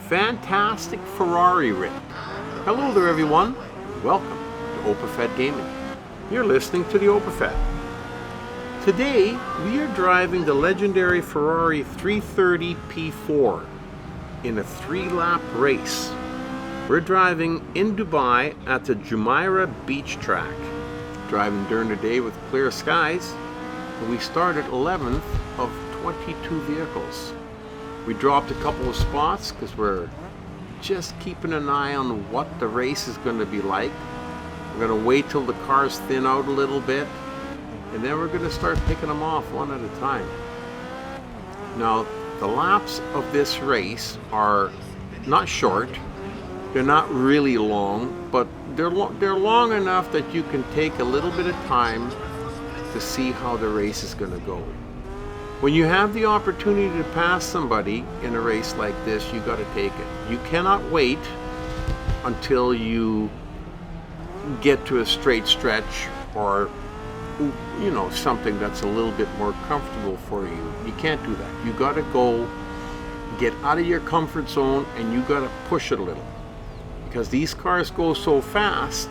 fantastic Ferrari Rip. Hello there everyone, welcome to OpaFed Gaming. You're listening to the OpaFed. Today we are driving the legendary Ferrari 330 P4 in a 3-lap race. We're driving in Dubai at the Jumeirah beach track. Driving during the day with clear skies, and we started 11th of 22 vehicles. We dropped a couple of spots because we're just keeping an eye on what the race is going to be like. We're going to wait till the cars thin out a little bit, and then we're going to start picking them off one at a time. Now, the laps of this race are not short. They're not really long, but they're long enough that you can take a little bit of time to see how the race is going to go. When you have the opportunity to pass somebody in a race like this, you got to take it. You cannot wait until you get to a straight stretch or something that's a little bit more comfortable for you. You can't do that. You got to go get out of your comfort zone and you got to push it a little, because these cars go so fast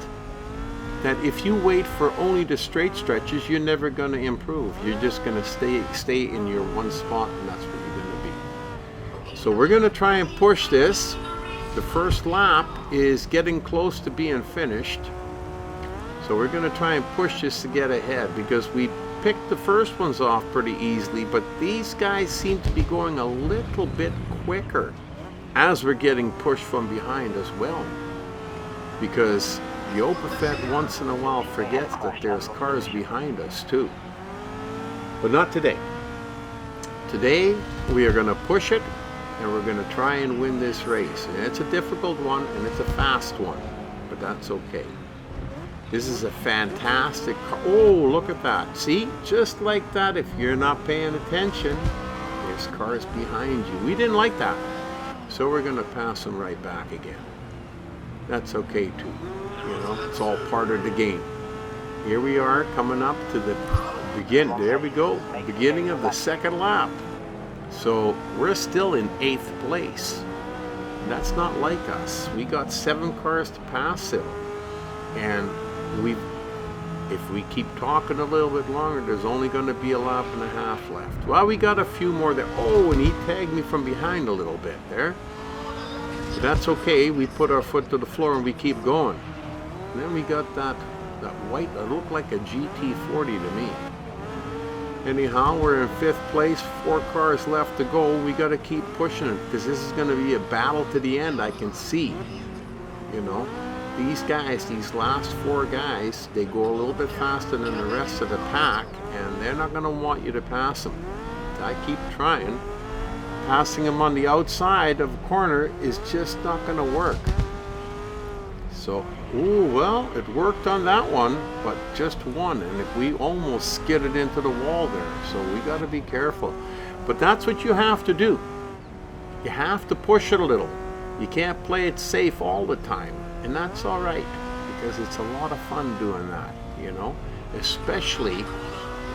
that if you wait for only the straight stretches, you're never going to improve. You're just going to stay in your one spot, and that's where you're going to be. So we're going to try and push this. The first lap is getting close to being finished. So we're going to try and push this to get ahead, because we picked the first ones off pretty easily, but these guys seem to be going a little bit quicker as we're getting pushed from behind as well. Because the OpaFed once in a while forgets that there's cars behind us too. But not today. Today we are going to push it and we're going to try and win this race. And it's a difficult one and it's a fast one, but that's okay. This is a fantastic car. Oh, look at that. See, just like that, if you're not paying attention, there's cars behind you. We didn't like that. So we're going to pass them right back again. That's okay too. It's all part of the game. Here we are coming up to the beginning. There we go. Beginning of the second lap. So we're still in 8th place. That's not like us. We got 7 cars to pass them. And if we keep talking a little bit longer, there's only going to be a lap and a half left. Well, we got a few more there. Oh, and he tagged me from behind a little bit there. But that's okay. We put our foot to the floor and we keep going. And then we got that white, that looked like a GT40 to me. Anyhow, we're in 5th place, 4 cars left to go. We got to keep pushing it, because this is going to be a battle to the end. I can see, these guys, these last 4 guys, they go a little bit faster than the rest of the pack, and they're not going to want you to pass them. I keep trying. Passing them on the outside of the corner is just not going to work. So, well, it worked on that one, but just one, and we almost skidded into the wall there, so we got to be careful. But that's what you have to do. You have to push it a little. You can't play it safe all the time, and that's all right, because it's a lot of fun doing that, especially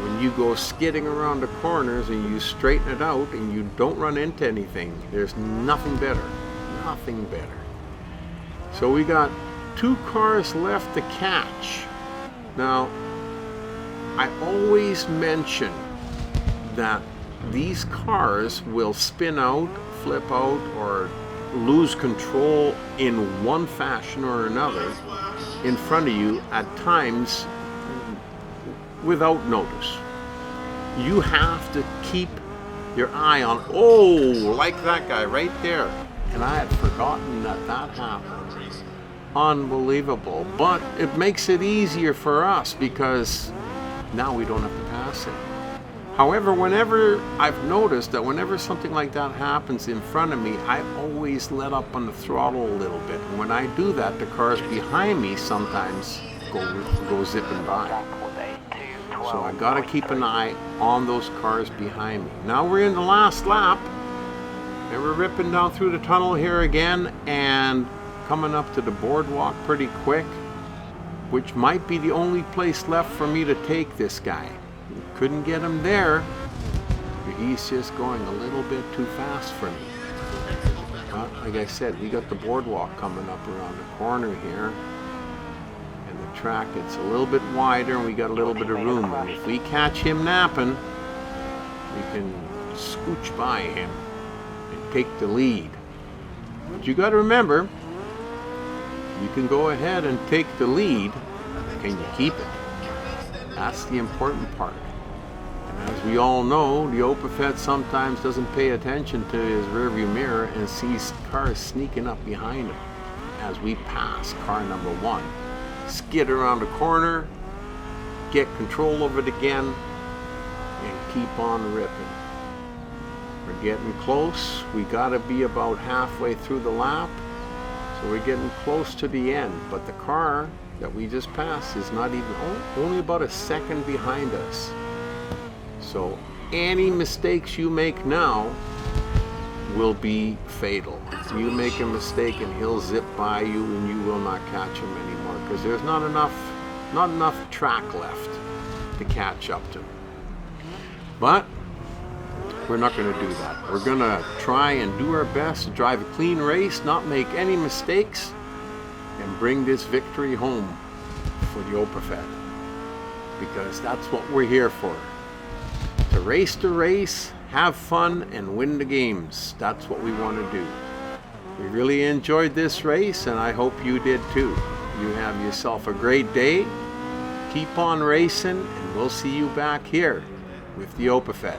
when you go skidding around the corners and you straighten it out and you don't run into anything. There's nothing better, nothing better. So we got 2 cars left to catch. Now, I always mention that these cars will spin out, flip out, or lose control in one fashion or another in front of you at times without notice. You have to keep your eye on, like that guy right there. And I had forgotten that happened. Unbelievable. But it makes it easier for us, because now we don't have to pass it. However, whenever I've noticed that whenever something like that happens in front of me, I always let up on the throttle a little bit. And when I do that, the cars behind me sometimes go zipping by. So I got to keep an eye on those cars behind me. Now we're in the last lap, and we're ripping down through the tunnel here again, and coming up to the boardwalk pretty quick, which might be the only place left for me to take this guy. Couldn't get him there. He's just going a little bit too fast for me. like I said, we got the boardwalk coming up around the corner here. And the track, it's a little bit wider and we got a little bit of room. And if we catch him napping, we can scooch by him and take the lead. But you got to remember, you can go ahead and take the lead. Can you keep it? That's the important part. And as we all know, the Opafet sometimes doesn't pay attention to his rearview mirror and sees cars sneaking up behind him. As we pass car number 1, skid around the corner, get control of it again, and keep on ripping. We're getting close. We got to be about halfway through the lap, so we're getting close to the end. But the car that we just passed is not even, only about a second behind us. So any mistakes you make now will be fatal. You make a mistake and he'll zip by you and you will not catch him anymore, because there's not enough track left to catch up to. But we're not going to do that. We're going to try and do our best to drive a clean race, not make any mistakes, and bring this victory home for the Opafet. Because that's what we're here for. To race, have fun, and win the games. That's what we want to do. We really enjoyed this race, and I hope you did too. You have yourself a great day. Keep on racing, and we'll see you back here with the Opafet.